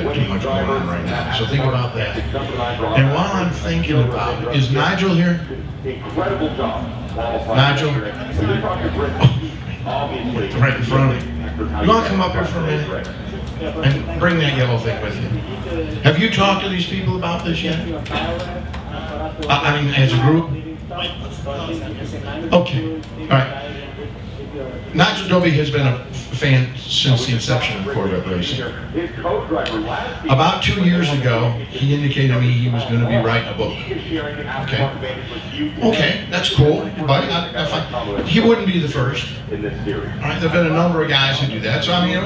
got too much going on right now. So think about that. And while I'm thinking about it, is Nigel here? Nigel? Oh, right in front of me. You want to come up here for a minute? And bring that yellow thing with you. Have you talked to these people about this yet? I mean, as a group? Okay, all right. Nigel Dobbie has been a fan since the inception of Corvette Racing. About 2 years ago, he indicated to me he was going to be writing a book. Okay, that's cool, buddy. He wouldn't be the first. All right, there've been a number of guys who do that, so I mean,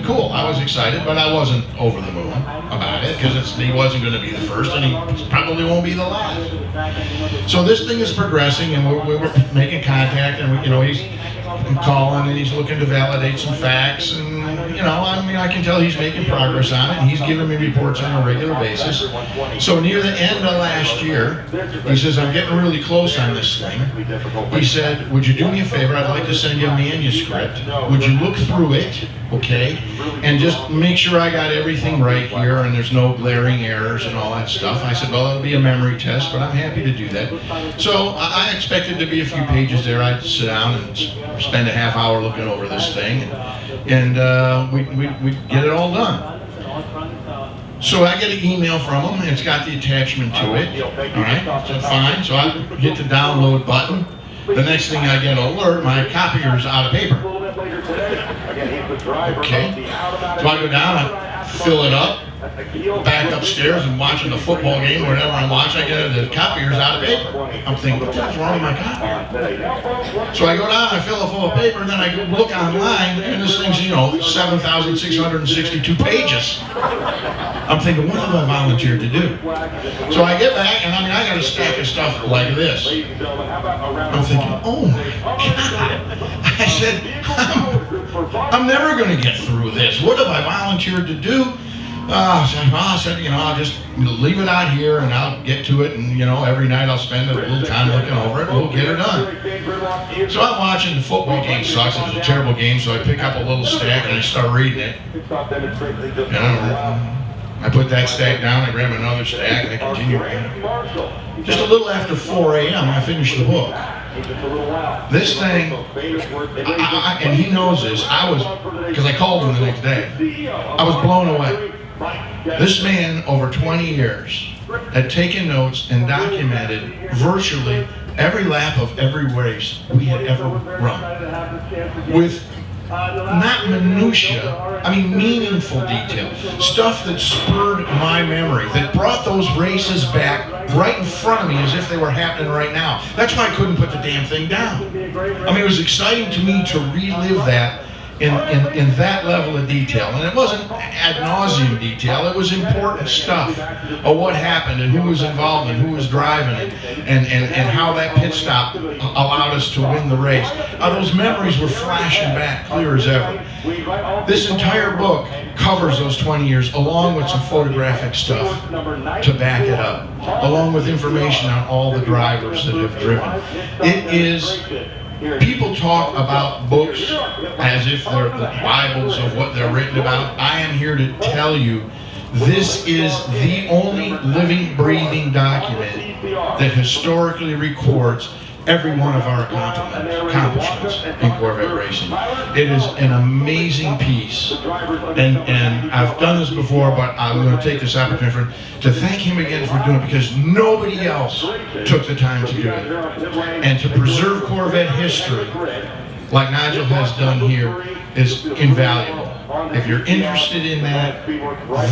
cool. I was excited, but I wasn't over the moon about it because he wasn't going to be the first, and he probably won't be the last. So this thing is progressing, and we're making contact, and he's calling, and he's looking to validate some facts, and I mean, I can tell he's making progress on it, and he's giving me reports on a regular basis. So near the end of last year, he says, I'm getting really close on this thing. He said, would you do me a favor? I'd like to send you a manuscript. Would you look through it, okay, and just make sure I got everything right here and there's no glaring errors and all that stuff. I said, well, it'll be a memory test, but I'm happy to do that. So I expected to be a few pages there. I'd sit down and spend a half hour looking over this thing, and we get it all done. So I get an email from him, and it's got the attachment to it. All right, so fine. So I hit the download button. The next thing I get an alert, my copier's out of paper. Okay, so I go down, I fill it up, back upstairs and watching the football game, whatever I'm watching, I get the copier's out of paper. I'm thinking, what the hell's wrong with my copier? So I go down, I fill it full of paper, and then I look online, and this thing's, 7,662 pages. I'm thinking, what have I volunteered to do? So I get back, and I got a stack of stuff like this. I'm thinking, oh my God. I said, I'm never going to get through this. What have I volunteered to do? I said, I'll just leave it out here and I'll get to it, and every night I'll spend a little time looking over it and we'll get her done. So I'm watching the football game. Sucks. It was a terrible game, so I pick up a little stack and I start reading it. I put that stack down, I grab another stack, and I continue reading. Just a little after 4 a.m., I finished the book. This thing, and he knows this, because I called him the next day, I was blown away. This man, over 20 years, had taken notes and documented virtually every lap of every race we had ever run. With not minutia, meaningful detail. Stuff that spurred my memory, that brought those races back right in front of me as if they were happening right now. That's why I couldn't put the damn thing down. It was exciting to me to relive that in that level of detail. And it wasn't ad nauseum detail, it was important stuff of what happened and who was involved and who was driving it and how that pit stop allowed us to win the race. Those memories were flashing back clear as ever. This entire book covers those 20 years along with some photographic stuff to back it up, along with information on all the drivers that have driven. It is... People talk about books as if they're the Bibles of what they're written about. I am here to tell you, this is the only living, breathing document that historically records every one of our accomplishments in Corvette Racing. It is an amazing piece, and I've done this before, but I'm going to take this opportunity to thank him again for doing it, because nobody else took the time to do it. And to preserve Corvette history, like Nigel has done here, is invaluable. If you're interested in that,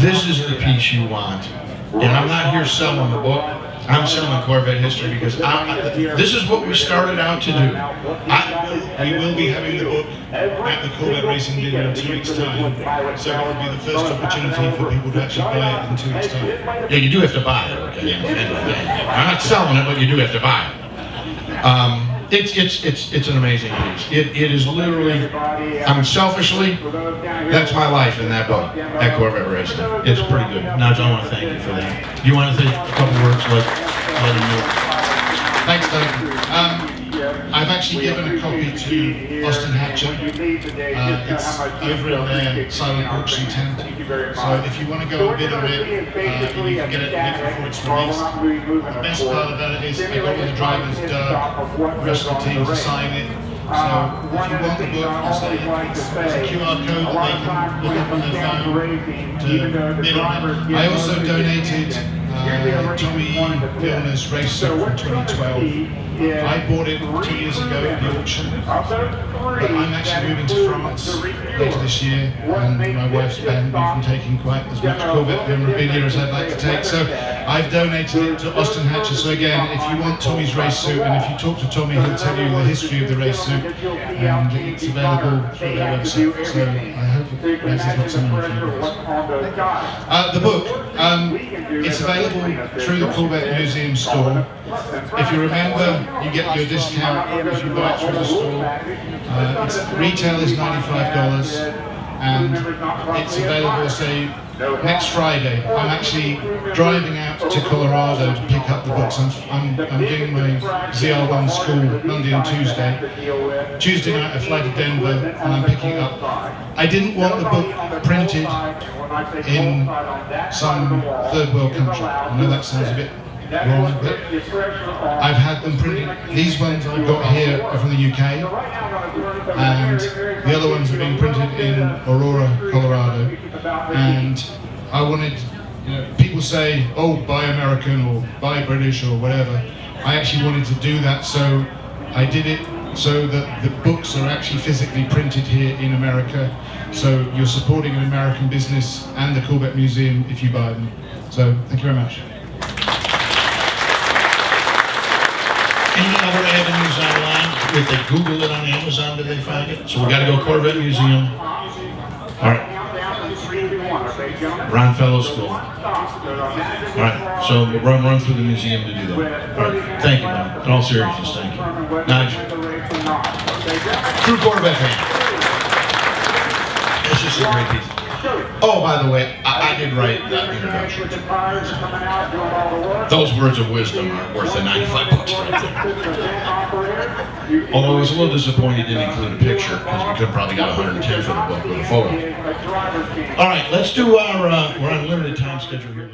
this is the piece you want. And I'm not here selling the book. I'm selling Corvette history because this is what we started out to do. We will be having the book at the Corvette Racing dinner in 2 weeks' time, so it will be the first opportunity for people to actually buy it in 2 weeks' time. Yeah, you do have to buy it. Okay? I'm not selling it, but you do have to buy it. It's an amazing piece. It is literally, selfishly, that's my life in that book, at Corvette Racing. It's pretty good. Nigel, I want to thank you for that. Do you want to say a couple words, let him know? Thanks, Doug. I've actually given a copy to Austin Hatcher. It's over in their silent auction tent. So if you want to go and bid on it, you can get it a week before it's released. The best part about it is I got all the drivers, Doug, the rest of the team to sign it. So if you want the book, it's a QR code that they can look up on their phone to bid on it. I also donated Tommy Vilna's race suit from 2012. I bought it 2 years ago at the auction, but I'm actually moving to France later this year, and my wife's banned me from taking quite as much Corvette memorabilia as I'd like to take, so I've donated it to Austin Hatcher. So again, if you want Tommy's race suit, and if you talk to Tommy, he'll tell you the history of the race suit, and it's available through their website, so I hope it raises lots of money for you guys. The book, it's available through the Corvette Museum store. If you remember, you get your discount if you buy it through the store. Retail is $95, and it's available, say, next Friday. I'm actually driving out to Colorado to pick up the books. I'm doing my ZR1 school Monday and Tuesday. Tuesday night I fly to Denver and I'm picking it up. I didn't want the book printed in some third world country. I know that sounds a bit wrong, but I've had them printed. These ones I've got here are from the UK, and the other ones have been printed in Aurora, Colorado. And I wanted, people say, oh, buy American or buy British or whatever. I actually wanted to do that, so I did it so that the books are actually physically printed here in America. So you're supporting an American business and the Corvette Museum if you buy them. So thank you very much. Any other avenues online? If they Google it on Amazon, do they find it? So we got to go Corvette Museum. All right. Ron Fellow School. All right. So we'll run through the museum to do that. All right. Thank you, man. In all seriousness, thank you. Nigel. True Corvette fan. It's just a great piece. Oh, by the way, I did write that introduction. Those words of wisdom are worth the $95 right there. Although I was a little disappointed he didn't include a picture, because we could have probably got 110 for the book with a photo. All right, let's do our, we're on a limited time schedule here.